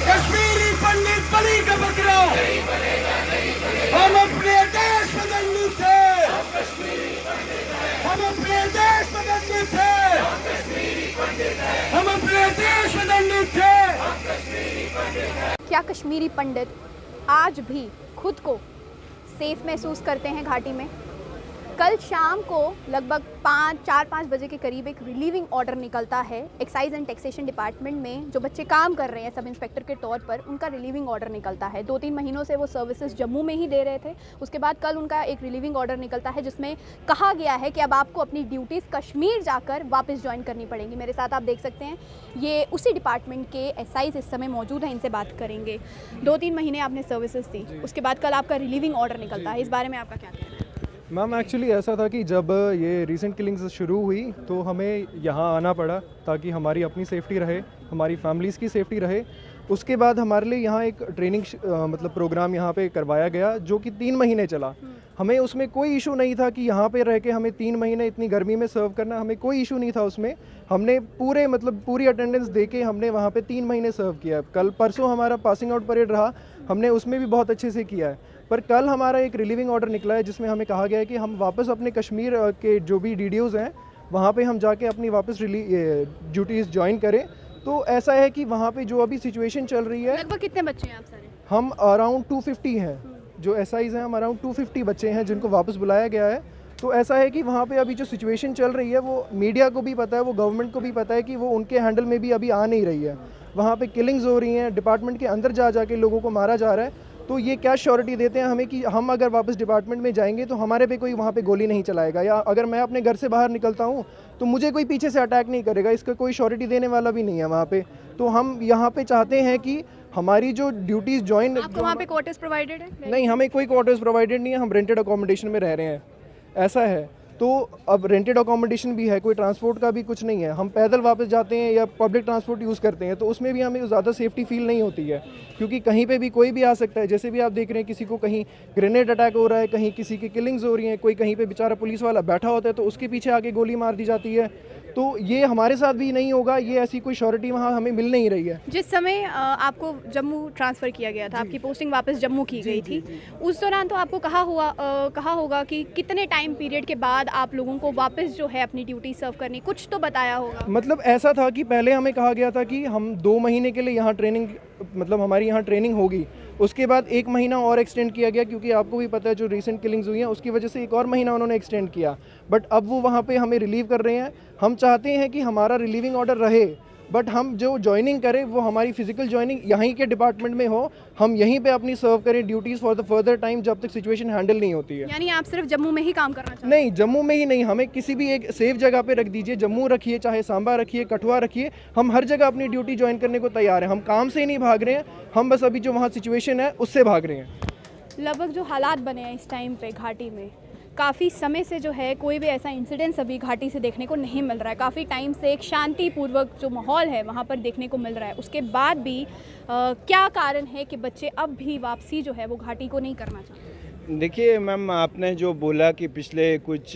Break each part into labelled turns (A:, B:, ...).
A: कश्मीरी पंडित बलि का बकरा, हम अपने देश बदलने थे, हम अपने देश बदलने थे, हम अपने देश बदलने थे।
B: क्या कश्मीरी पंडित आज भी खुद को सेफ महसूस करते हैं घाटी में? कल शाम को लगभग 4-5 बजे के करीब एक रिलीविंग ऑर्डर निकलता है एक्साइज एंड टैक्सेशन डिपार्टमेंट में। जो बच्चे काम कर रहे हैं सब इंस्पेक्टर के तौर पर, उनका रिलीविंग ऑर्डर निकलता है। 2-3 महीनों से वो सर्विसेज जम्मू में ही दे रहे थे। उसके बाद कल उनका एक रिलीविंग ऑर्डर निकलता है जिसमें कहा गया है कि अब आपको अपनी ड्यूटीज़ कश्मीर जाकर वापस ज्वाइन करनी पड़ेंगी। मेरे साथ आप देख सकते हैं ये उसी डिपार्टमेंट के एसआईज इस समय मौजूद हैं, इनसे बात करेंगे। 2-3 महीने आपने सर्विसेज दी, उसके बाद कल आपका रिलीविंग ऑर्डर निकलता है, इस बारे में आपका क्या कहना है?
C: मैम एक्चुअली ऐसा था कि जब ये रीसेंट किलिंग्स शुरू हुई तो हमें यहाँ आना पड़ा ताकि हमारी अपनी सेफ्टी रहे, हमारी फैमिलीज़ की सेफ्टी रहे। उसके बाद हमारे लिए यहाँ एक ट्रेनिंग मतलब प्रोग्राम यहाँ पे करवाया गया जो कि 3 महीने चला। हमें उसमें कोई इशू नहीं था कि यहाँ पे रह के हमें 3 महीने इतनी गर्मी में सर्व करना, हमें कोई इशू नहीं था उसमें। हमने पूरी अटेंडेंस दे के हमने वहाँ पे 3 महीने सर्व किया। कल परसों हमारा पासिंग आउट परेड रहा, हमने उसमें भी बहुत अच्छे से किया है। पर कल हमारा एक रिलीविंग ऑर्डर निकला है जिसमें हमें कहा गया है कि हम वापस अपने कश्मीर के जो भी डीडीओज़ हैं वहाँ पे हम जाके अपनी वापस ड्यूटीज़ ज्वाइन करें। तो ऐसा है कि वहाँ पे जो अभी सिचुएशन चल रही है,
B: लगभग कितने बच्चे हैं आप सारे?
C: हम अराउंड 250 हैं जो एसआईज़ हैं, हम अराउंड 250 बच्चे हैं जिनको वापस बुलाया गया है। तो ऐसा है कि वहाँ पे अभी जो सिचुएशन चल रही है वो मीडिया को भी पता है, वो गवर्नमेंट को भी पता है कि वो उनके हैंडल में भी अभी आ नहीं रही है। वहाँ पे किलिंग्स हो रही हैं, डिपार्टमेंट के अंदर जा के लोगों को मारा जा रहा है। तो ये क्या श्योरिटी देते हैं हमें कि हम अगर वापस डिपार्टमेंट में जाएंगे तो हमारे पे कोई वहाँ पे गोली नहीं चलाएगा, या अगर मैं अपने घर से बाहर निकलता हूँ तो मुझे कोई पीछे से अटैक नहीं करेगा, इसका कोई श्योरिटी देने वाला भी नहीं है वहाँ पे। तो हम यहाँ पे चाहते हैं कि हमारी जो ड्यूटीज़ ज्वाइन,
B: आपको वहाँ पे क्वार्टर्स प्रोवाइडेड है?
C: नहीं, हमें कोई क्वार्टर्स प्रोवाइडेड नहीं है, हम रेंटेड अकोमोडेशन में रह रहे हैं, ऐसा है। तो अब रेंटेड अकोमोडेशन भी है, कोई ट्रांसपोर्ट का भी कुछ नहीं है। हम पैदल वापस जाते हैं या पब्लिक ट्रांसपोर्ट यूज़ करते हैं तो उसमें भी हमें ज़्यादा सेफ्टी फील नहीं होती है, क्योंकि कहीं पे भी कोई भी आ सकता है। जैसे भी आप देख रहे हैं किसी को कहीं ग्रेनेड अटैक हो रहा है, कहीं किसी की किलिंग्स हो रही हैं, कोई कहीं पे बेचारा पुलिस वाला बैठा होता है तो उसके पीछे आके गोली मार दी जाती है। तो ये हमारे साथ भी नहीं होगा, ये ऐसी कोई श्योरिटी वहाँ हमें मिल नहीं रही है।
B: जिस समय आपको जम्मू ट्रांसफ़र किया गया था, आपकी पोस्टिंग वापस जम्मू की गई थी, उस दौरान तो आपको कहा होगा कि कितने टाइम पीरियड के बाद आप लोगों को वापस जो है अपनी ड्यूटी सर्व करनी, कुछ तो बताया होगा।
C: मतलब ऐसा था कि पहले हमें कहा गया था कि हम 2 महीने के लिए यहाँ ट्रेनिंग, मतलब हमारी यहाँ ट्रेनिंग होगी। उसके बाद 1 महीना और एक्सटेंड किया गया, क्योंकि आपको भी पता है जो रिसेंट किलिंग्स हुई हैं उसकी वजह से 1 और महीना उन्होंने एक्सटेंड किया। बट अब वो वहाँ पे हमें रिलीव कर रहे हैं। हम चाहते हैं कि हमारा रिलीविंग ऑर्डर रहे, बट हम जो ज्वाइनिंग करें वो हमारी फिजिकल ज्वाइनिंग यहीं के डिपार्टमेंट में हो, हम यहीं पे अपनी सर्व करें duties for the further time जब तक सिचुएशन हैंडल नहीं होती है।
B: यानी आप सिर्फ जम्मू में ही काम करना चाहते हैं?
C: नहीं, जम्मू में ही नहीं, हमें किसी भी एक सेफ जगह पे रख दीजिए। जम्मू रखिए, चाहे सांबा रखिए, कठुआ रखिए, हम हर जगह अपनी ड्यूटी ज्वाइन करने को तैयार हैं। हम काम से ही नहीं भाग रहे हैं, हम बस अभी जो वहाँ सिचुएशन है उससे भाग रहे हैं।
B: लगभग जो हालात बने हैं इस टाइम पे घाटी में, काफ़ी समय से जो है कोई भी ऐसा इंसिडेंस अभी घाटी से देखने को नहीं मिल रहा है। काफ़ी टाइम से एक शांतिपूर्वक जो माहौल है वहाँ पर देखने को मिल रहा है। उसके बाद भी क्या कारण है कि बच्चे अब भी वापसी जो है वो घाटी को नहीं करना चाहते?
D: देखिए मैम, आपने जो बोला कि पिछले कुछ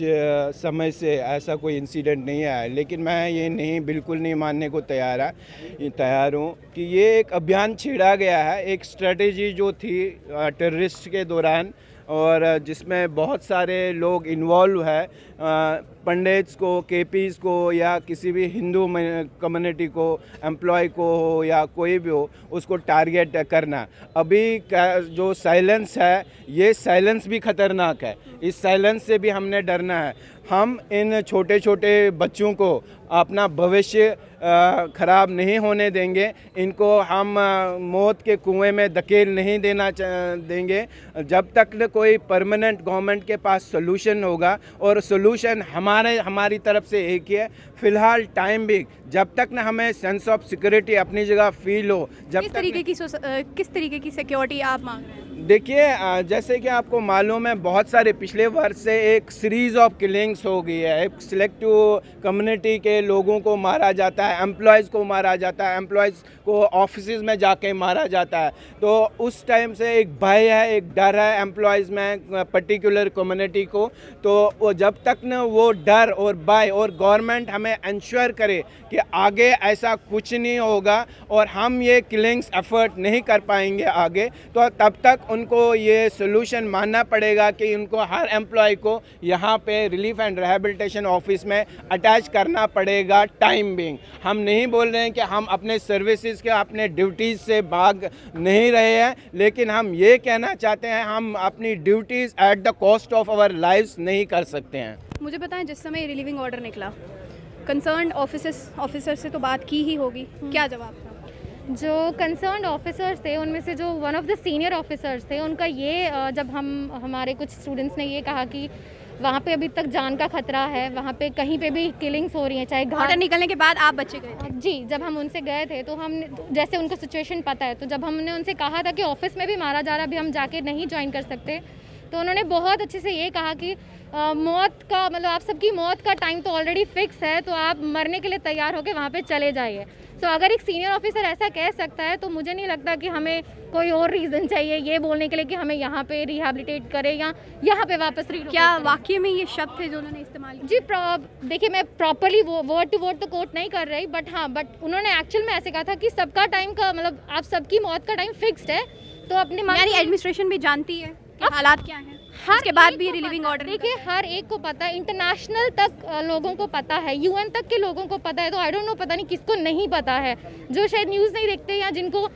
D: समय से ऐसा कोई इंसिडेंट नहीं आया, लेकिन मैं ये बिल्कुल नहीं मानने को तैयार हूँ कि ये एक अभियान छेड़ा गया है, एक स्ट्रेटेजी जो थी टेररिस्ट के दौरान, और जिसमें बहुत सारे लोग इन्वॉल्व है। पंडित्स को, केपीस को या किसी भी हिंदू कम्युनिटी को, एम्प्लॉय को हो या कोई भी हो, उसको टारगेट करना। अभी जो साइलेंस है, ये साइलेंस भी खतरनाक है। इस साइलेंस से भी हमने डरना है। हम इन छोटे छोटे बच्चों को अपना भविष्य ख़राब नहीं होने देंगे। इनको हम मौत के कुएं में धकेल नहीं देंगे जब तक न कोई परमानेंट गवर्नमेंट के पास सोल्यूशन होगा। और सोल्यूशन हमारी तरफ से एक ही है, फ़िलहाल टाइम भी, जब तक न हमें सेंस ऑफ सिक्योरिटी अपनी जगह फील हो, जब
B: किस तरीके की सिक्योरिटी आप मांग रहे हैं?
D: देखिए, जैसे कि आपको मालूम है, बहुत सारे पिछले वर्ष से एक सीरीज़ ऑफ किलिंग्स हो गई है। एक सिलेक्टिव कम्युनिटी के लोगों को मारा जाता है, एम्प्लॉयज़ को मारा जाता है, एम्प्लॉयज़ को ऑफिसेज में जाके मारा जाता है। तो उस टाइम से एक भय है, एक डर है एम्प्लॉयज़ में, पर्टिकुलर कम्युनिटी को। तो वो जब तक न वो डर और भय, और गवर्नमेंट हमें इंश्योर करे कि आगे ऐसा कुछ नहीं होगा और हम ये किलिंग्स एफर्ट नहीं कर पाएंगे आगे, तो तब तक उनको ये सोल्यूशन मानना पड़ेगा कि उनको हर एम्प्लॉय को यहाँ पे रिलीफ एंड रिहैबिलिटेशन ऑफिस में अटैच करना पड़ेगा टाइम बिंग। हम नहीं बोल रहे हैं कि हम अपने सर्विसेज के, अपने ड्यूटीज़ से भाग नहीं रहे हैं, लेकिन हम ये कहना चाहते हैं हम अपनी duties at the cost of our lives नहीं कर सकते हैं।
B: मुझे बताएं, जिस समय रिलीविंग ऑर्डर निकला, कंसर्न्ड ऑफिसर से तो बात की ही होगी, क्या जवाब था?
E: जो कंसर्न्ड ऑफिसर्स थे उनमें से जो one of the senior officers थे, उनका ये जब हमारे कुछ स्टूडेंट्स ने ये कहा कि वहाँ पे अभी तक जान का खतरा है, वहाँ पे कहीं पे भी किलिंग्स हो रही हैं, चाहे
B: ऑर्डर निकलने के बाद आप बच्चे गए थे?
E: जी, जब हम उनसे गए थे तो हम, जैसे उनको सिचुएशन पता है, तो जब हमने उनसे कहा था कि ऑफिस में भी मारा जा रहा, अभी हम जाके नहीं ज्वाइन कर सकते, तो उन्होंने बहुत अच्छे से ये कहा कि मौत का मतलब आप सबकी मौत का टाइम तो ऑलरेडी फिक्स है, तो आप मरने के लिए तैयार होकर वहाँ पे चले जाइए। तो अगर एक सीनियर ऑफिसर ऐसा कह सकता है, तो मुझे नहीं लगता कि हमें कोई और रीज़न चाहिए ये बोलने के लिए कि हमें यहाँ पे रिहैबिलिटेट करें या यहाँ पे वापस
B: क्या वाकई में ये शब्द थे जो उन्होंने इस्तेमाल किए?
E: जी, देखिए, मैं प्रॉपरली वो वर्ड टू वर्ड तो कोट नहीं कर रही, बट उन्होंने एक्चुअल में ऐसे कहा था कि सबका टाइम का मतलब आप सबकी मौत का टाइम फिक्स्ड है, तो अपने
B: यानी एडमिनिस्ट्रेशन भी जानती है कि हालात क्या हैं, उसके बाद भी रिलीविंग ऑर्डर।
E: देखिए, हर एक को पता है, इंटरनेशनल तक लोगों को पता है, यूएन तक के लोगों को पता है, तो आई डोंट नो, पता नहीं किसको नहीं पता है। जो शायद न्यूज़ नहीं देखते या जिनको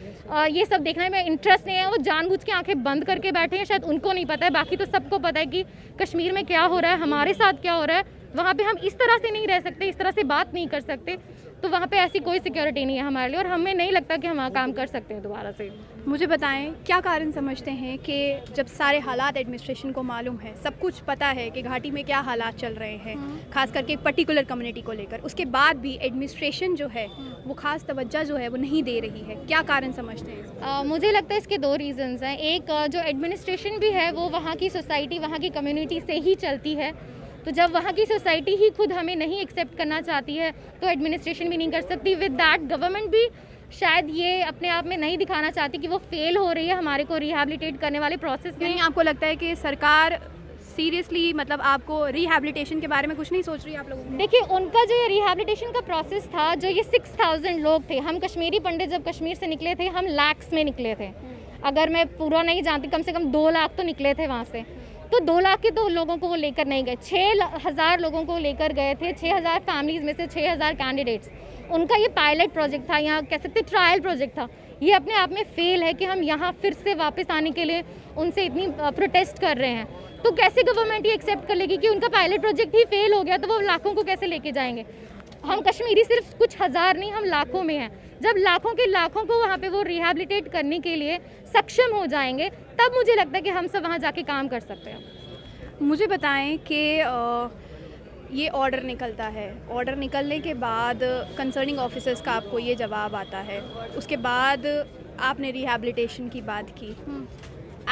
E: ये सब देखने में इंटरेस्ट नहीं है, वो जानबूझ के आंखें बंद करके बैठे हैं, शायद उनको नहीं पता है। बाकी तो सबको पता है कि कश्मीर में क्या हो रहा है, हमारे साथ क्या हो रहा है, वहाँ पे हम इस तरह से नहीं रह सकते, इस तरह से बात नहीं कर सकते, तो वहाँ पे ऐसी कोई सिक्योरिटी नहीं है हमारे लिए, और हमें नहीं लगता कि हम वहाँ काम कर सकते हैं दोबारा से।
B: मुझे बताएं, क्या कारण समझते हैं कि जब सारे हालात एडमिनिस्ट्रेशन को मालूम है, सब कुछ पता है कि घाटी में क्या हालात चल रहे हैं, खास करके एक पर्टिकुलर कम्युनिटी को लेकर, उसके बाद भी एडमिनिस्ट्रेशन जो है वो खास तवज्जो जो है वो नहीं दे रही है, क्या कारण समझते हैं?
E: मुझे लगता है इसके दो रीज़न्स हैं। एक, जो एडमिनिस्ट्रेशन भी है वो वहाँ की सोसाइटी, वहाँ की कम्युनिटी से ही चलती है, तो जब वहाँ की सोसाइटी ही खुद हमें नहीं एक्सेप्ट करना चाहती है, तो एडमिनिस्ट्रेशन भी नहीं कर सकती। विद दैट, गवर्नमेंट भी शायद ये अपने आप में नहीं दिखाना चाहती कि वो फेल हो रही है हमारे को रिहैबिलिटेट करने वाले प्रोसेस में।
B: नहीं, आपको लगता है कि सरकार सीरियसली मतलब आपको रिहैबिलिटेशन के बारे में कुछ नहीं सोच रही आप लोगों को?
E: देखिए, उनका जो ये रिहैबिलिटेशन का प्रोसेस था, जो ये 6000 लोग थे, हम कश्मीरी पंडित जब कश्मीर से निकले थे, हम लैक्स में निकले थे, अगर मैं पूरा नहीं जानती, कम से कम 2 लाख तो निकले थे वहाँ से। तो 2 लाख के तो लोगों को वो लेकर नहीं गए, 6000 लोगों को लेकर गए थे, 6000 फैमिलीज़ में से 6000 कैंडिडेट्स। उनका ये पायलट प्रोजेक्ट था, या कह सकते ट्रायल प्रोजेक्ट था। ये अपने आप में फेल है कि हम यहाँ फिर से वापस आने के लिए उनसे इतनी प्रोटेस्ट कर रहे हैं, तो कैसे गवर्नमेंट ये एक्सेप्ट कर लेगी कि उनका पायलट प्रोजेक्ट ही फेल हो गया, तो वो लाखों को कैसे लेके जाएंगे? हम कश्मीरी सिर्फ कुछ हज़ार नहीं, हम लाखों में हैं। जब लाखों के लाखों को वहाँ पे वो रिहैबिलिटेट करने के लिए सक्षम हो जाएंगे, तब मुझे लगता है कि हम सब वहाँ जाके काम कर सकते हैं।
B: मुझे बताएं कि ये ऑर्डर निकलता है, ऑर्डर निकलने के बाद कंसर्निंग ऑफिसर्स का आपको ये जवाब आता है, उसके बाद आपने रिहैबिलिटेशन की बात की।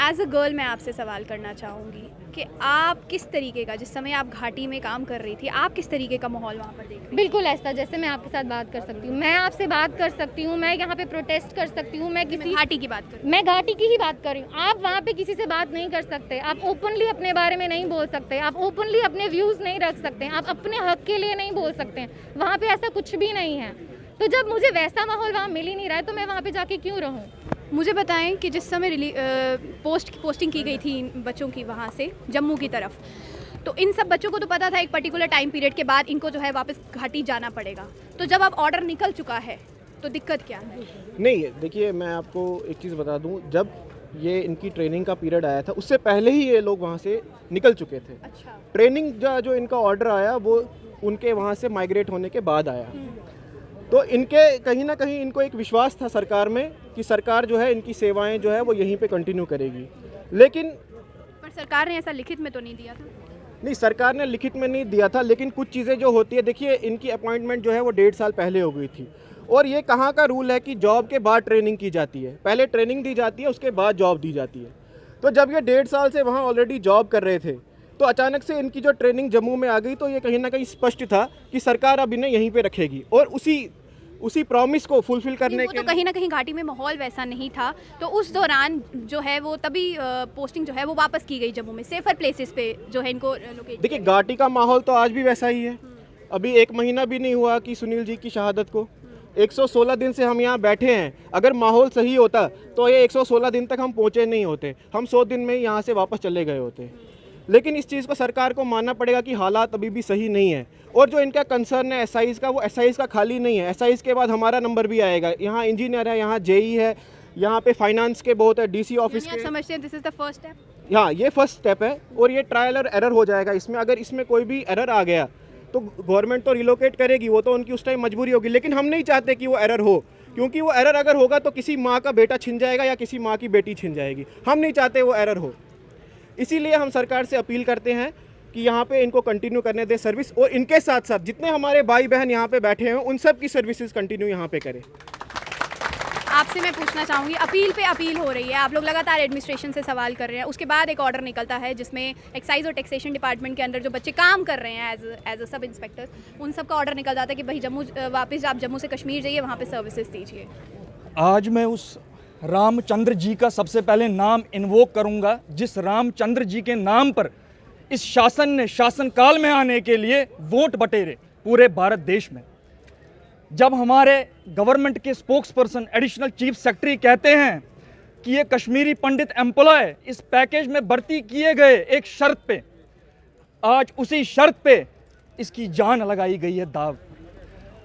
B: एज अ गर्ल मैं आपसे सवाल करना चाहूँगी कि आप किस तरीके का, जिस समय आप घाटी में काम कर रही थी, आप किस तरीके का माहौल वहाँ पर देख रही थी?
E: बिल्कुल ऐसा, जैसे मैं आपके साथ बात कर सकती हूँ, मैं आपसे बात कर सकती हूँ, मैं यहाँ पे प्रोटेस्ट कर सकती हूँ, मैं किसी
B: घाटी की बात कर,
E: मैं घाटी की ही बात कर रही हूँ। आप वहाँ पे किसी से बात नहीं कर सकते, आप ओपनली अपने बारे में नहीं बोल सकते, आप ओपनली अपने व्यूज़ नहीं रख सकते, आप अपने हक के लिए नहीं बोल सकते। वहाँ पे ऐसा कुछ भी नहीं है। तो जब मुझे वैसा माहौल वहाँ मिल ही नहीं रहा है, तो मैं वहाँ पे जाके क्यों रहूँ?
B: मुझे बताएं कि जिस समय पोस्टिंग की गई थी बच्चों की वहाँ से जम्मू की तरफ, तो इन सब बच्चों को तो पता था एक पर्टिकुलर टाइम पीरियड के बाद इनको जो है वापस घाटी जाना पड़ेगा, तो जब अब ऑर्डर निकल चुका है तो दिक्कत क्या है?
F: नहीं, देखिए मैं आपको एक चीज़ बता दूं, जब ये इनकी ट्रेनिंग का पीरियड आया था उससे पहले ही ये लोग वहाँ से निकल चुके थे।
B: अच्छा।
F: ट्रेनिंग जो इनका ऑर्डर आया वो उनके वहाँ से माइग्रेट होने के बाद आया। तो इनके कहीं ना कहीं इनको एक विश्वास था सरकार में कि सरकार जो है इनकी सेवाएं जो है वो यहीं पे कंटिन्यू करेगी, लेकिन
B: पर सरकार ने ऐसा लिखित में तो नहीं दिया था।
F: नहीं, सरकार ने लिखित में नहीं दिया था, लेकिन कुछ चीज़ें जो होती है, देखिए इनकी अपॉइंटमेंट जो है वो 1.5 साल पहले हो गई थी। और ये कहाँ का रूल है कि जॉब के बाद ट्रेनिंग की जाती है, पहले ट्रेनिंग दी जाती है उसके बाद जॉब दी जाती है। तो जब ये 1.5 साल से वहाँ ऑलरेडी जॉब कर रहे थे तो अचानक से इनकी जो ट्रेनिंग जम्मू में आ गई, तो ये कहीं ना कहीं स्पष्ट था कि सरकार अब इन्हें यहीं पे रखेगी और उसी प्रॉमिस को फुलफिल करने
B: वो
F: के
B: तो कहीं ना कहीं घाटी में माहौल वैसा नहीं था, तो उस दौरान जो है वो तभी पोस्टिंग जो है वो वापस की गई जम्मू में, सेफर प्लेसेस पे जो है इनको लोकेट।
F: देखिए घाटी का माहौल तो आज भी वैसा ही है। अभी 1 महीना भी नहीं हुआ कि सुनील जी की शहादत को, 116 दिन से हम यहाँ बैठे हैं। अगर माहौल सही होता तो ये 116 दिन तक हम पहुँचे नहीं होते, हम 100 दिन में ही यहाँ से वापस चले गए होते। लेकिन इस चीज़ को सरकार को मानना पड़ेगा कि हालात अभी भी सही नहीं है। और जो इनका कंसर्न है एसआईज़ का, वो एसआईज़ का खाली नहीं है, एसआईज़ के बाद हमारा नंबर भी आएगा। यहाँ इंजीनियर है, यहाँ जेई है, यहाँ पे फाइनेंस के बहुत है, डीसी ऑफिस के।
B: समझते हैं this is the first step?
F: हाँ, ये फर्स्ट स्टेप है और ये ट्रायल और एरर हो जाएगा इसमें। अगर इसमें कोई भी एरर आ गया तो गवर्नमेंट तो रिलोकेट करेगी, वो तो उनकी उस टाइम मजबूरी होगी। लेकिन हम नहीं चाहते कि वो एरर हो, क्योंकि वो एरर अगर होगा तो किसी माँ का बेटा छिन जाएगा या किसी माँ की बेटी छिन जाएगी। हम नहीं चाहते वो एरर हो, इसीलिए हम सरकार से अपील करते हैं कि यहाँ पे इनको कंटिन्यू करने दें सर्विस, और इनके साथ साथ जितने हमारे भाई बहन यहाँ पे बैठे हैं उन सब की सर्विसेज कंटिन्यू यहाँ पे करें।
B: आपसे मैं पूछना चाहूँगी, अपील पे अपील हो रही है, आप लोग लगातार एडमिनिस्ट्रेशन से सवाल कर रहे हैं, उसके बाद एक ऑर्डर निकलता है जिसमें एक्साइज और टैक्सेशन डिपार्टमेंट के अंदर जो बच्चे काम कर रहे हैं एज अ सब इंस्पेक्टर, उन सब का ऑर्डर निकल जाता है कि भाई जम्मू वापस आप जम्मू से कश्मीर जाइए, वहाँ पे सर्विसेज दीजिए।
G: आज मैं उस रामचंद्र जी का सबसे पहले नाम इन्वोक करूंगा, जिस रामचंद्र जी के नाम पर इस शासन ने शासनकाल में आने के लिए वोट बटेरे पूरे भारत देश में। जब हमारे गवर्नमेंट के spokes person additional chief secretary कहते हैं कि ये कश्मीरी पंडित एम्प्लॉय इस पैकेज में भर्ती किए गए एक शर्त पे, आज उसी शर्त पे इसकी जान लगाई गई है दाव।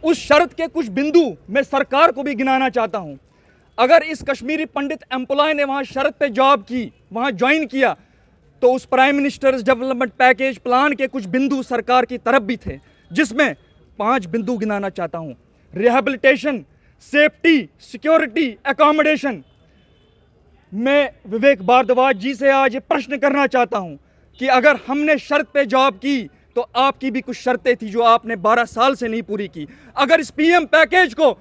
G: उस शर्त के कुछ बिंदु मैं सरकार को भी गिनाना चाहता हूं। अगर इस कश्मीरी पंडित एम्प्लॉय ने वहां शर्त पे जॉब की, वहां ज्वाइन किया, तो उस prime ministers development package plan के कुछ बिंदु सरकार की तरफ भी थे, जिसमें 5 बिंदु गिनाना चाहता हूं। Rehabilitation, safety, security, accommodation. मैं विवेक भारद्वाज जी से आज ये प्रश्न करना चाहता हूं कि अगर हमने शर्त पे जॉब की तो आपकी भी कुछ शर्तें थी जो आपने 12 साल से नहीं पूरी की। अगर इस पीएम पैकेज को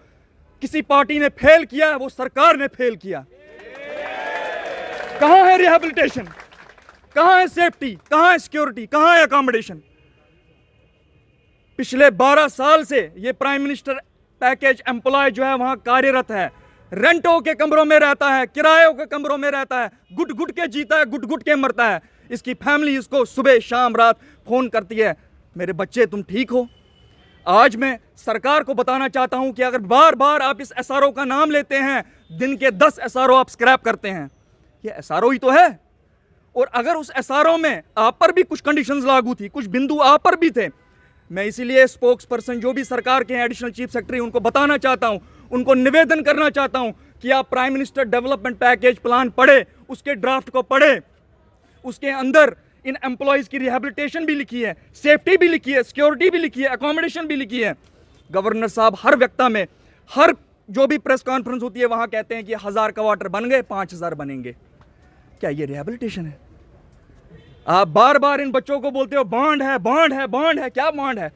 G: किसी पार्टी ने फेल किया, वो सरकार ने फेल किया। कहां है रिहैबिलिटेशन, कहां है सेफ्टी, कहां है सिक्योरिटी, कहां है अकोमोडेशन? पिछले 12 साल से ये प्राइम मिनिस्टर पैकेज एम्प्लॉय जो है वहां कार्यरत है, रेंटों के कमरों में रहता है, किरायों के कमरों में रहता है, गुट गुट के जीता है, गुट गुट के मरता है। इसकी फैमिली इसको सुबह शाम रात फोन करती है, मेरे बच्चे तुम ठीक हो? आज मैं सरकार को बताना चाहता हूं कि अगर बार बार आप इस एसआरओ का नाम लेते हैं, दिन के 10 एसआरओ आप स्क्रैप करते हैं। ये एसआरओ ही तो है। और अगर उस एसआरओ में आप पर भी कुछ कंडीशंस लागू थी, कुछ बिंदु आप पर भी थे, मैं इसीलिए स्पोक्स पर्सन जो भी सरकार के हैं, एडिशनल चीफ सेक्रेटरी, उनको बताना चाहता हूं, उनको निवेदन करना चाहता हूं कि आप prime minister development package plan पढ़े, उसके ड्राफ्ट को पढ़े। उसके अंदर इन एम्प्लॉयज की रिहैबिलिटेशन भी लिखी है, सेफ्टी भी लिखी है, सिक्योरिटी भी लिखी है, अकोमोडेशन भी लिखी है। गवर्नर साहब हर व्यक्ता में, हर जो भी प्रेस कॉन्फ्रेंस होती है वहां कहते हैं कि 1000 क्वार्टर बन गए, 5000 बनेंगे। क्या ये रिहैबिलिटेशन है? आप बार बार इन बच्चों को बोलते हो बॉन्ड है, बॉन्ड है, बॉन्ड है। क्या बॉन्ड है?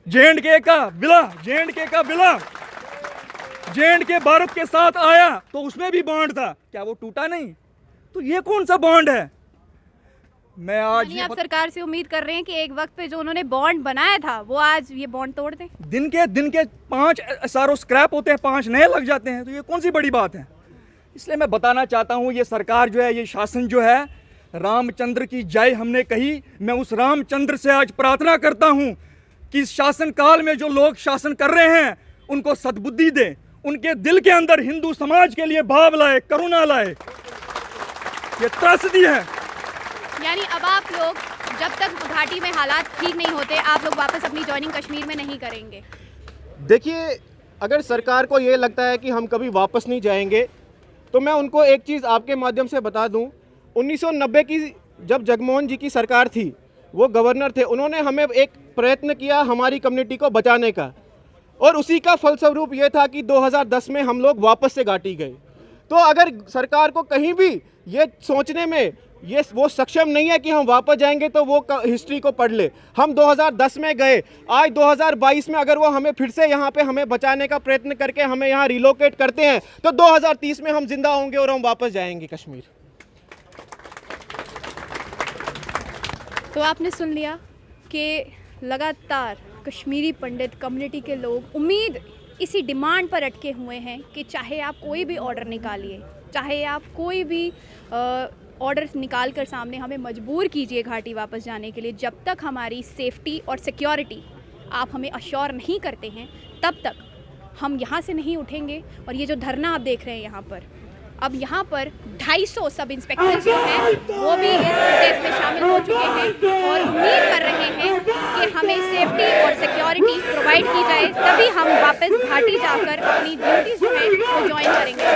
G: जे&के का विला, जे&के का विला, जे&के भारत के साथ आया तो उसमें भी बॉन्ड था, क्या वो टूटा नहीं? तो ये कौन सा बॉन्ड है? मैं आज
B: आप सरकार से उम्मीद कर रहे हैं कि एक वक्त पे जो उन्होंने बॉन्ड बनाया था वो आज ये बॉन्ड तोड़ दें? दिन
G: के 5 एसआरओ स्क्रैप होते हैं, 5 नए लग जाते हैं, तो ये कौन सी बड़ी बात है? इसलिए मैं बताना चाहता हूं, ये सरकार जो है, ये शासन जो है, रामचंद्र की जय हमने कही। मैं उस रामचंद्र से आज प्रार्थना करता हूं कि इस शासन काल में जो लोग शासन कर रहे हैं उनको सद्बुद्धि दे, उनके दिल के अंदर हिंदू समाज के लिए भाव लाए, करुणा लाए। ये त्रासदी है।
B: यानी अब आप लोग जब तक घाटी में हालात ठीक नहीं होते आप लोग वापस अपनी ज्वाइनिंग कश्मीर में नहीं करेंगे?
F: देखिए, अगर सरकार को ये लगता है कि हम कभी वापस नहीं जाएंगे तो मैं उनको एक चीज़ आपके माध्यम से बता दूं, 1990 की जब जगमोहन जी की सरकार थी, वो गवर्नर थे, उन्होंने हमें एक प्रयत्न किया हमारी कम्युनिटी को बचाने का, और उसी का फलस्वरूप ये था कि 2010 में हम लोग वापस से घाटी गए। तो अगर सरकार को कहीं भी ये सोचने में वो सक्षम नहीं है कि हम वापस जाएंगे तो वो हिस्ट्री को पढ़ ले। हम 2010 में गए, आज 2022 में अगर वो हमें फिर से यहाँ पे हमें बचाने का प्रयत्न करके हमें यहाँ रिलोकेट करते हैं तो 2030 में हम जिंदा होंगे और हम वापस जाएंगे कश्मीर।
B: तो आपने सुन लिया कि लगातार कश्मीरी पंडित कम्युनिटी के लोग उम्मीद इसी डिमांड पर अटके हुए हैं कि चाहे आप कोई भी ऑर्डर निकालिए, चाहे आप कोई भी ऑर्डर निकाल कर सामने हमें मजबूर कीजिए घाटी वापस जाने के लिए, जब तक हमारी सेफ्टी और सिक्योरिटी आप हमें अश्योर नहीं करते हैं तब तक हम यहाँ से नहीं उठेंगे। और ये जो धरना आप देख रहे हैं यहाँ पर, अब यहाँ पर 250 सब इंस्पेक्टर्स जो हैं वो भी इस प्रोटेस्ट में शामिल हो चुके हैं और उम्मीद कर रहे हैं कि हमें सेफ्टी और सिक्योरिटी प्रोवाइड की जाए, तभी हम वापस घाटी जाकर अपनी ड्यूटीज़ जो हैं वो ज्वाइन करेंगे।